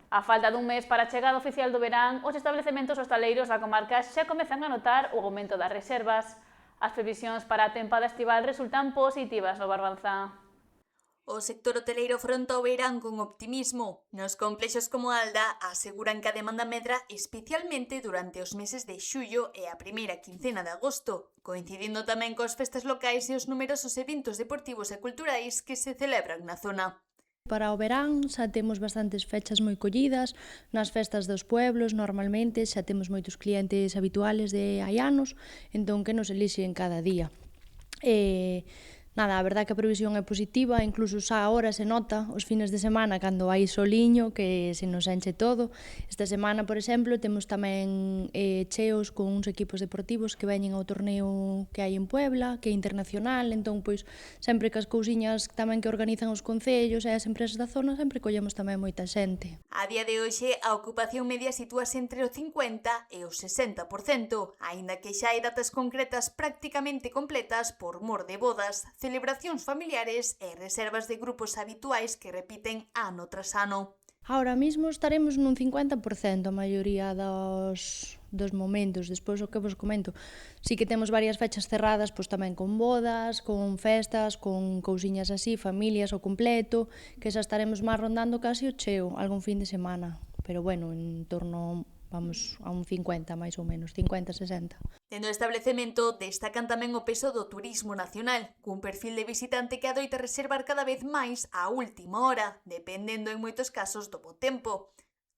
A falta dun mes para a chegada oficial do verán, os establecementos hostaleiros da comarca xa comezan a notar o aumento das reservas. As previsións para a tempada estival resultan positivas no Barbanza. O sector hoteleiro afronta o verán con optimismo. Nos complexos como Alda aseguran que a demanda medra especialmente durante os meses de xullo e a primeira quincena de agosto, coincidindo tamén coas festas locais e os numerosos eventos deportivos e culturais que se celebran na zona. Para o verán xa temos bastantes fechas moi collidas, nas festas dos pueblos normalmente xa temos moitos clientes habituales de hai anos, entón que nos elixen cada día. Nada, a verdad que a previsión é positiva, incluso xa agora se nota os fines de semana cando hai soliño que se nos enche todo. Esta semana, por exemplo, temos tamén cheos con uns equipos deportivos que veñen ao torneo que hai en Puebla, que é internacional, entón pois sempre que as cousiñas tamén que organizan os concellos e as empresas da zona sempre collemos tamén moita xente. A día de hoxe, a ocupación media sitúase entre o 50 e o 60%, aínda que xa hai datas concretas prácticamente completas por mor de bodas, celebracións familiares e reservas de grupos habituais que repiten ano tras ano. Ahora mismo estaremos nun 50% a maioría dos momentos. Despois o que vos comento, sí que temos varias fechas cerradas, pois tamén con bodas, con festas, con cousiñas así, familias ao completo, que xa estaremos máis rondando casi o cheo, algún fin de semana. Pero bueno, en torno, vamos, a un 50 máis ou menos, 50-60. Dentro do establecemento destacan tamén o peso do turismo nacional, cun perfil de visitante que adoita reservar cada vez máis á última hora, dependendo en moitos casos do bo tempo.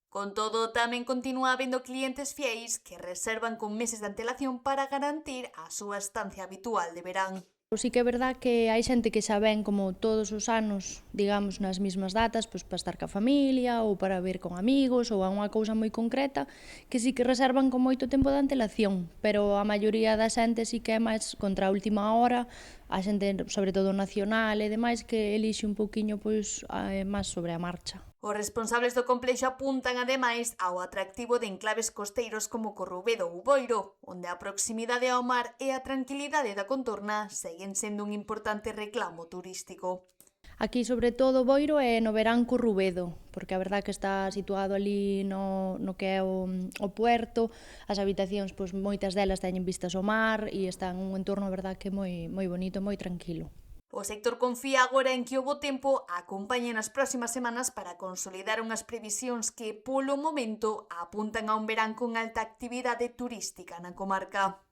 Con todo, tamén continúa habendo clientes fiéis que reservan con meses de antelación para garantir a súa estancia habitual de verán. Sí que é verdad que hai xente que xa ven como todos os anos, digamos, nas mesmas datas, pois para estar ca familia ou para ver con amigos ou a unha cousa moi concreta, que sí que reservan con moito tempo de antelación, pero a maioría da xente sí que é máis contra a última hora, a xente, sobre todo nacional e demais, que elixe un pouquiño pois máis sobre a marcha. Os responsables do complexo apuntan ademais ao atractivo de enclaves costeiros como Corrubedo ou Boiro, onde a proximidade ao mar e a tranquilidade da contorna seguen sendo un importante reclamo turístico. Aquí, sobre todo, Boiro é no verán Corrubedo, porque a verdad que está situado ali no que é o puerto, as habitacións, pois moitas delas teñen vistas ao mar e está en un entorno, a verdad, que moi bonito, moi tranquilo. O sector confía agora en que o bo tempo acompañe nas próximas semanas para consolidar unhas previsións que, polo momento, apuntan a un verán con alta actividade turística na comarca.